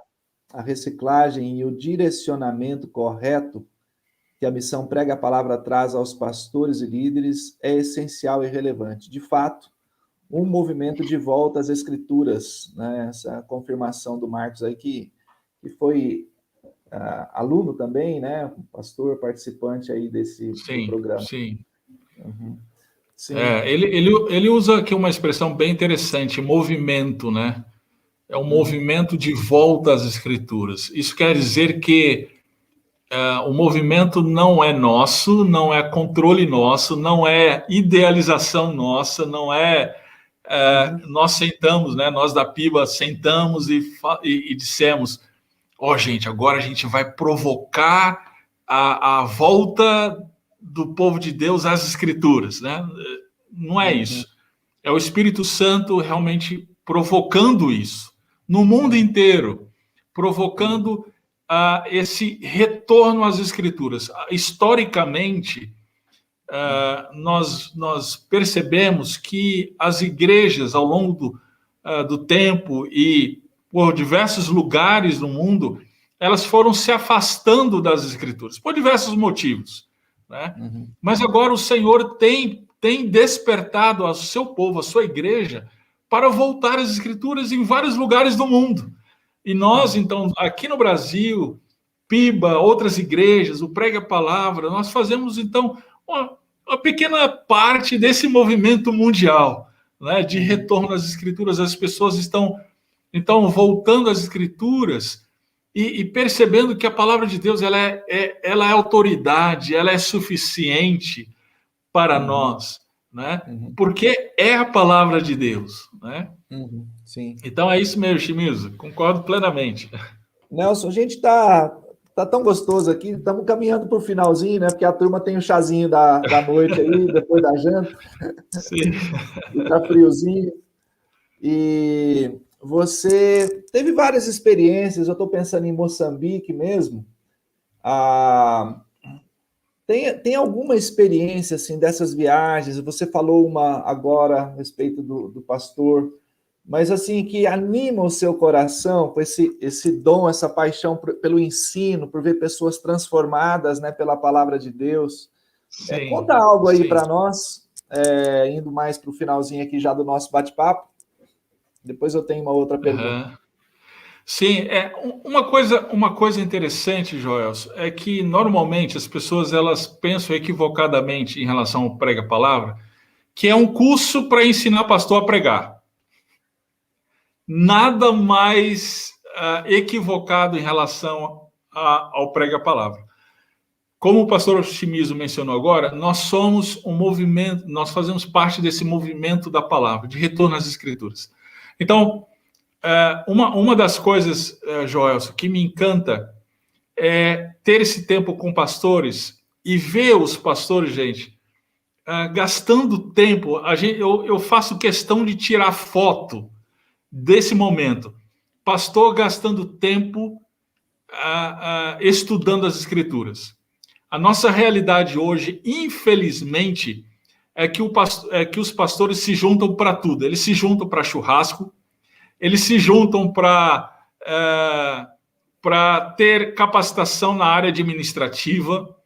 reciclagem e o direcionamento correto que a missão Prega a Palavra traz aos pastores e líderes é essencial e relevante. De fato, um movimento de volta às escrituras, né? Essa confirmação do Marcos aí, que foi aluno também, né? Pastor, participante aí do sim, programa. sim. Uhum. Sim. Ele usa aqui uma expressão bem interessante, movimento, né? É um movimento de volta às escrituras. Isso quer dizer que o movimento não é nosso, não é controle nosso, não é idealização nossa, não é. Nós sentamos, né? Nós da PIBA sentamos e dissemos: gente, agora a gente vai provocar a volta do povo de Deus às Escrituras, né? Não é isso. É o Espírito Santo realmente provocando isso no mundo inteiro, provocando esse retorno às Escrituras. Historicamente, nós percebemos que as igrejas, ao longo do tempo e por diversos lugares no mundo, elas foram se afastando das Escrituras, por diversos motivos, né? Mas agora o Senhor tem despertado ao seu povo, a sua igreja, para voltar às Escrituras em vários lugares do mundo. E nós, então, aqui no Brasil, PIBA, outras igrejas, o Prega a Palavra, nós fazemos, então, uma pequena parte desse movimento mundial, né, de retorno às Escrituras. As pessoas estão, então, voltando às Escrituras e percebendo que a palavra de Deus ela é autoridade, ela é suficiente para nós, né? Porque é a palavra de Deus, né? Sim. Então é isso mesmo, Chimizo. Concordo plenamente. Nelson, a gente tá tão gostoso aqui, estamos caminhando para o finalzinho, né? Porque a turma tem o chazinho da noite aí, depois da janta, Sim. e tá friozinho. E você teve várias experiências, eu estou pensando em Moçambique mesmo. Tem alguma experiência assim dessas viagens? Você falou uma agora a respeito do pastor mas assim, que anima o seu coração com esse dom, essa paixão pelo ensino, por ver pessoas transformadas, né, pela palavra de Deus. Sim, Conta algo aí sim. para nós, indo mais para o finalzinho aqui já do nosso bate-papo. Depois eu tenho uma outra pergunta. Uhum. Sim, uma coisa interessante, Joel, é que normalmente as pessoas elas pensam equivocadamente em relação ao prega-palavra, que é um curso para ensinar pastor a pregar. Nada mais equivocado em relação ao prega-palavra. Como o pastor Chimizo mencionou agora, nós somos um movimento, nós fazemos parte desse movimento da palavra, de retorno às escrituras. Então, uma das coisas, Joelson, que me encanta é ter esse tempo com pastores e ver os pastores, gente, gastando tempo. Eu faço questão de tirar foto desse momento. Pastor gastando tempo estudando as escrituras. A nossa realidade hoje, infelizmente, é que os pastores se juntam para tudo. Eles se juntam para churrasco, eles se juntam para ter capacitação na área administrativa.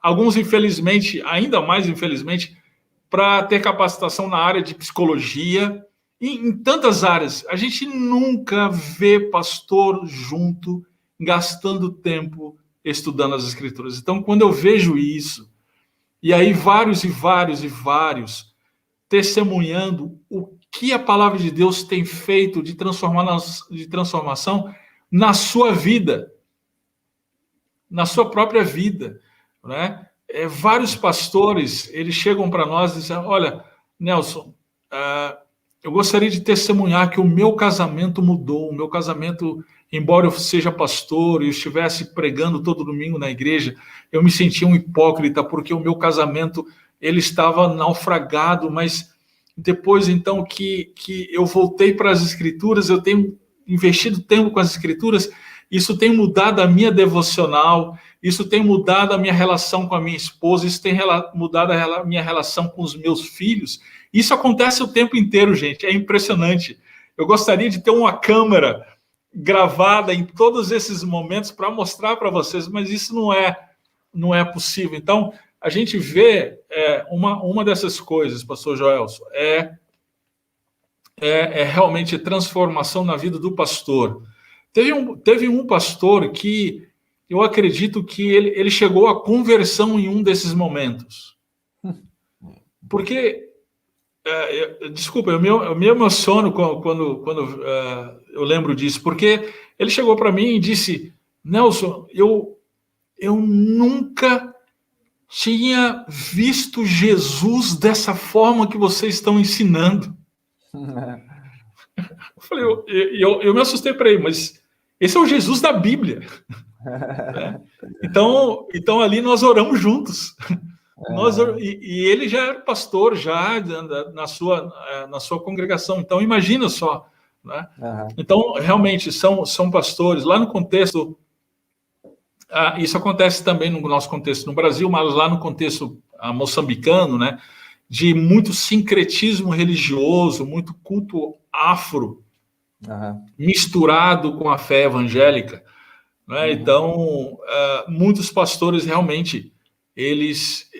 Alguns, infelizmente, ainda mais infelizmente, para ter capacitação na área de psicologia. Em tantas áreas. A gente nunca vê pastor junto, gastando tempo estudando as escrituras. Então, quando eu vejo isso, e aí vários e vários e vários testemunhando o que a palavra de Deus tem feito de transformação na sua vida, na sua própria vida, né? Vários pastores, eles chegam para nós e dizem, olha, Nelson, eu gostaria de testemunhar que o meu casamento mudou, o meu casamento, embora eu seja pastor e estivesse pregando todo domingo na igreja, eu me sentia um hipócrita, porque o meu casamento, ele estava naufragado, mas depois, então, que eu voltei para as escrituras, eu tenho investido tempo com as escrituras, isso tem mudado a minha devocional, isso tem mudado a minha relação com a minha esposa, isso tem mudado a minha relação com os meus filhos. Isso acontece o tempo inteiro, gente, é impressionante. Eu gostaria de ter uma câmera gravada em todos esses momentos para mostrar para vocês, mas isso não é possível. Então, a gente vê uma dessas coisas, pastor Joelson, realmente transformação na vida do pastor. Teve um pastor que eu acredito que ele chegou à conversão em um desses momentos. Porque, desculpa, eu me emociono quando eu lembro disso, porque ele chegou para mim e disse, Nelson, eu nunca tinha visto Jesus dessa forma que vocês estão ensinando. Eu falei, eu me assustei para ele, mas esse é o Jesus da Bíblia. Né? Então ali nós oramos juntos. E ele já era pastor já na sua congregação. Então imagina só, né? Então realmente são pastores lá no contexto. Isso acontece também no nosso contexto no Brasil, mas lá no contexto moçambicano, né? De muito sincretismo religioso, muito culto afro misturado com a fé evangélica. Né? Então, muitos pastores realmente, eles,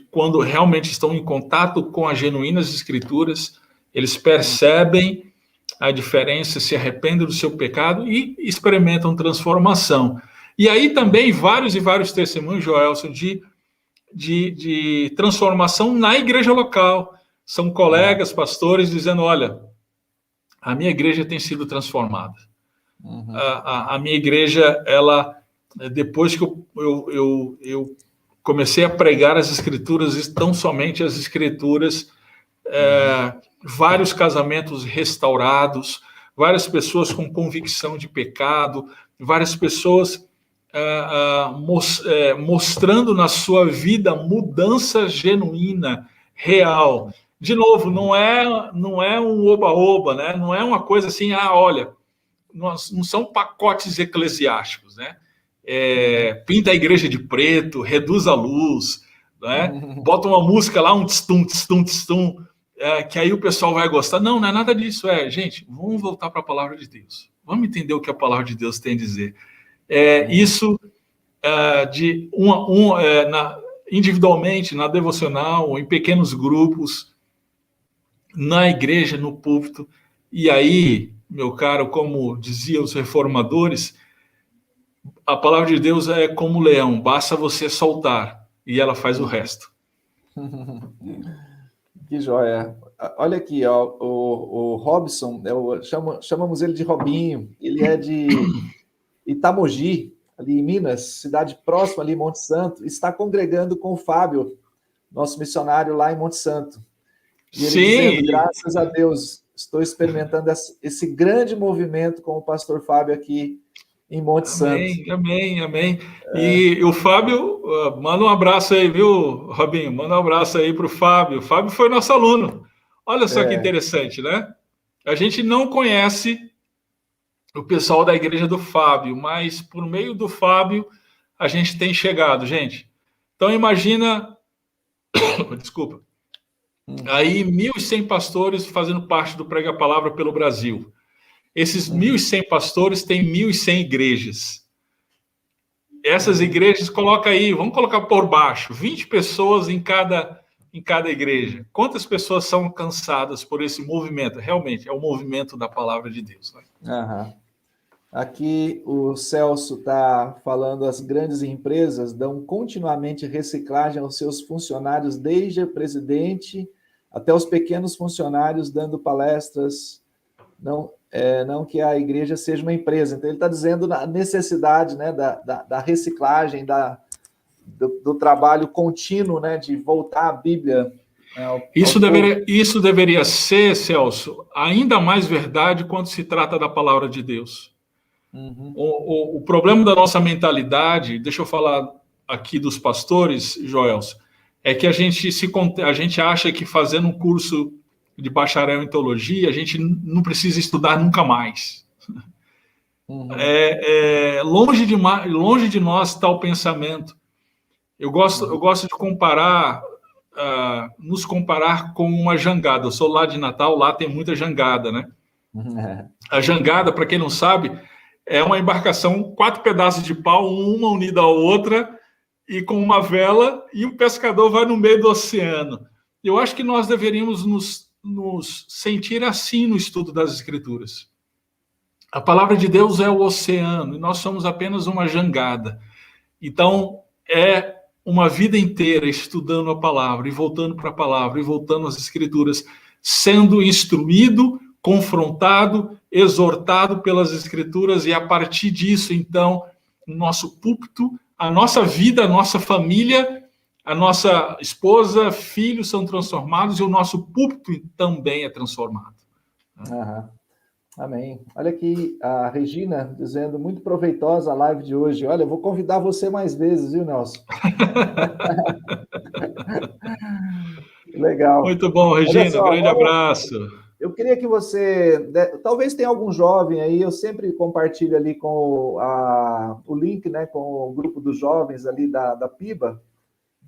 quando realmente estão em contato com as genuínas escrituras, eles percebem a diferença, se arrependem do seu pecado e experimentam transformação. E aí também vários e vários testemunhos, Joelson, de transformação na igreja local. São colegas, pastores, dizendo, olha, a minha igreja tem sido transformada. A minha igreja, ela, depois que eu comecei a pregar as escrituras, e tão somente as escrituras, vários casamentos restaurados, várias pessoas com convicção de pecado, várias pessoas mostrando na sua vida mudança genuína, real. De novo, não é um oba-oba, né? Não é uma coisa assim, olha, não são pacotes eclesiásticos, né? Pinta a igreja de preto, reduz a luz, né? Bota uma música lá, um tstum, tstum, tstum. que aí o pessoal vai gostar. Não, não é nada disso. Gente, vamos voltar para a palavra de Deus. Vamos entender o que a palavra de Deus tem a dizer. Isso de individualmente, na devocional, ou em pequenos grupos, na igreja, no púlpito. E aí, meu caro, como diziam os reformadores, a palavra de Deus é como leão, basta você soltar e ela faz o resto. Que joia. Olha aqui, ó, o Robson, chamamos ele de Robinho, ele é de Itamogi, ali em Minas, cidade próxima ali, Monte Santo, está congregando com o Fábio, nosso missionário lá em Monte Santo. E ele dizendo, graças a Deus, estou experimentando esse grande movimento com o pastor Fábio aqui em Monte Santo. Amém. E o Fábio, manda um abraço aí, viu, Robinho? Manda um abraço aí para o Fábio. O Fábio foi nosso aluno. Olha só que interessante, né? A gente não conhece o pessoal da igreja do Fábio, mas por meio do Fábio a gente tem chegado, gente. Então imagina, desculpa, aí 1.100 pastores fazendo parte do Prega a Palavra pelo Brasil. Esses 1.100 pastores têm 1.100 igrejas. Essas igrejas, coloca aí, vamos colocar por baixo, 20 pessoas em cada igreja. Quantas pessoas são alcançadas por esse movimento? Realmente, é o movimento da palavra de Deus. Né? Aqui o Celso está falando, as grandes empresas dão continuamente reciclagem aos seus funcionários, desde o presidente até os pequenos funcionários, dando palestras, não que a igreja seja uma empresa. Então, ele está dizendo a necessidade, né, da reciclagem, do trabalho contínuo, né, de voltar a Bíblia. Isso deveria ser, Celso, ainda mais verdade quando se trata da palavra de Deus. O problema da nossa mentalidade, deixa eu falar aqui dos pastores, Joelson, é que a gente acha que fazendo um curso de bacharel em teologia, a gente não precisa estudar nunca mais. Longe de nós está o pensamento. Eu gosto de comparar, nos comparar com uma jangada. Eu sou lá de Natal, lá tem muita jangada, né? A jangada, para quem não sabe, é uma embarcação, 4 pedaços de pau, uma unida à outra, e com uma vela, e o pescador vai no meio do oceano. Eu acho que nós deveríamos nos sentir assim no estudo das Escrituras. A palavra de Deus é o oceano, e nós somos apenas uma jangada. Então, é uma vida inteira estudando a palavra, e voltando para a palavra, e voltando às Escrituras, sendo instruído, confrontado, exortado pelas Escrituras, e a partir disso, então, o nosso púlpito, a nossa vida, a nossa família, a nossa esposa, filhos são transformados, e o nosso púlpito também é transformado. Amém. Olha aqui a Regina dizendo, muito proveitosa a live de hoje. Olha, eu vou convidar você mais vezes, viu, Nelson? Legal. Muito bom, Regina. Só, grande abraço. Eu queria que você... Talvez tenha algum jovem aí, eu sempre compartilho ali com o link, né, com o grupo dos jovens ali da PIBA,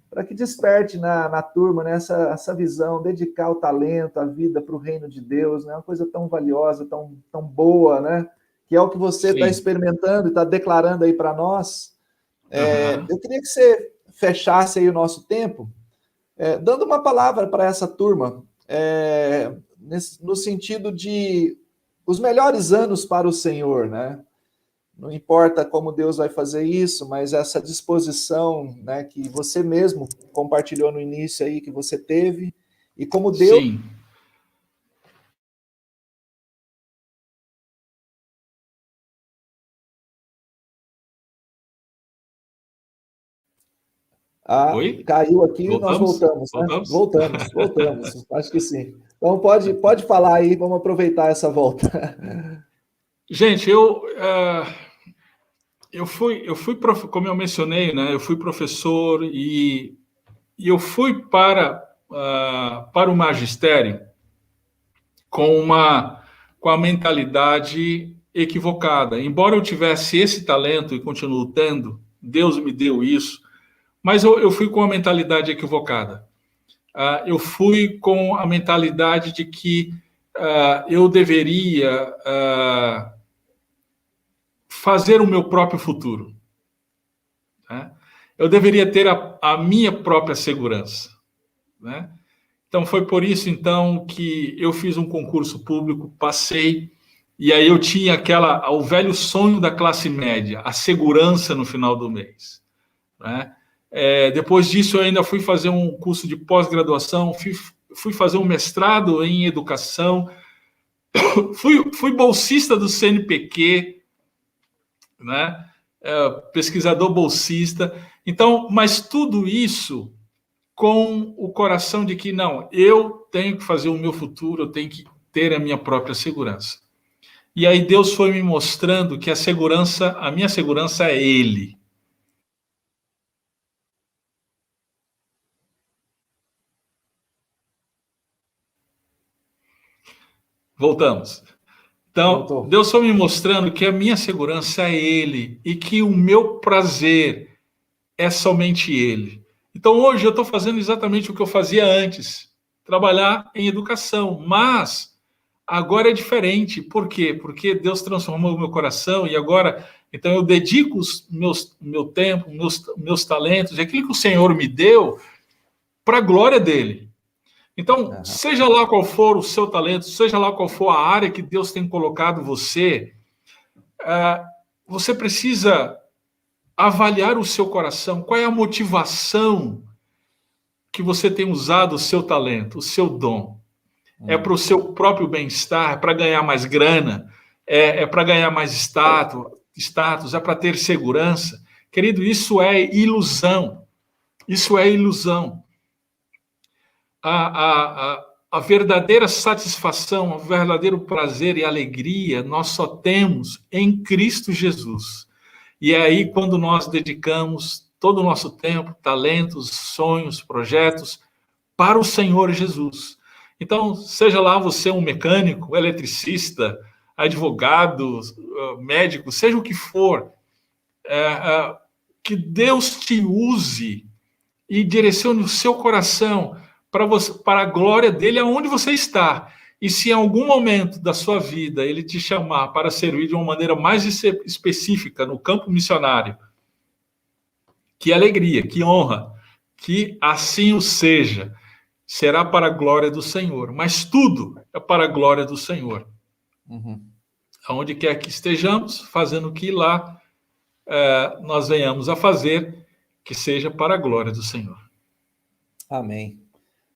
para que desperte na turma, né, essa visão, dedicar o talento, a vida para o reino de Deus, né, uma coisa tão valiosa, tão boa, né, que é o que você está experimentando e está declarando aí para nós. Eu queria que você fechasse aí o nosso tempo, dando uma palavra para essa turma, no sentido de os melhores anos para o Senhor, né? Não importa como Deus vai fazer isso, mas essa disposição, né, que você mesmo compartilhou no início aí, que você teve, e como Deus... Sim. Oi? Caiu aqui e nós voltamos, né? Voltamos. Acho que sim. Então pode falar aí, vamos aproveitar essa volta. Gente, eu fui como eu mencionei, né? Eu fui professor e eu fui para o magistério com a mentalidade equivocada. Embora eu tivesse esse talento e continuo tendo, Deus me deu isso, mas eu fui com a mentalidade equivocada. eu fui com a mentalidade de que eu deveria fazer o meu próprio futuro, né? Eu deveria ter a minha própria segurança, né? Então, foi por isso, então, que eu fiz um concurso público, passei, e aí eu tinha o velho sonho da classe média, a segurança no final do mês, né? Depois disso, eu ainda fui fazer um curso de pós-graduação, fui fazer um mestrado em educação, fui bolsista do CNPq, né? Pesquisador bolsista. Então, mas tudo isso com o coração de que, não, eu tenho que fazer o meu futuro, eu tenho que ter a minha própria segurança. E aí Deus foi me mostrando que a minha segurança é Ele. Voltamos. Então, Voltou. Deus foi me mostrando que a minha segurança é Ele e que o meu prazer é somente Ele. Então, hoje eu estou fazendo exatamente o que eu fazia antes, trabalhar em educação, mas agora é diferente. Por quê? Porque Deus transformou o meu coração e agora, então eu dedico meu tempo, meus talentos, e aquilo que o Senhor me deu para a glória dele. Então, seja lá qual for o seu talento, seja lá qual for a área que Deus tem colocado você, você precisa avaliar o seu coração, qual é a motivação que você tem usado o seu talento, o seu dom. É para o seu próprio bem-estar, é para ganhar mais grana, é para ganhar mais status, é para ter segurança. Querido, isso é ilusão. Isso é ilusão. A verdadeira satisfação, o verdadeiro prazer e alegria nós só temos em Cristo Jesus. E é aí quando nós dedicamos todo o nosso tempo, talentos, sonhos, projetos para o Senhor Jesus. Então, seja lá você um mecânico, eletricista, advogado, médico, seja o que for, que Deus te use e direcione o seu coração para a glória dele aonde você está. E se em algum momento da sua vida ele te chamar para servir de uma maneira mais específica no campo missionário, que alegria, que honra, que assim o seja. Será para a glória do Senhor, mas tudo é para a glória do Senhor. Aonde quer que estejamos, fazendo o que lá nós venhamos a fazer, que seja para a glória do Senhor. Amém.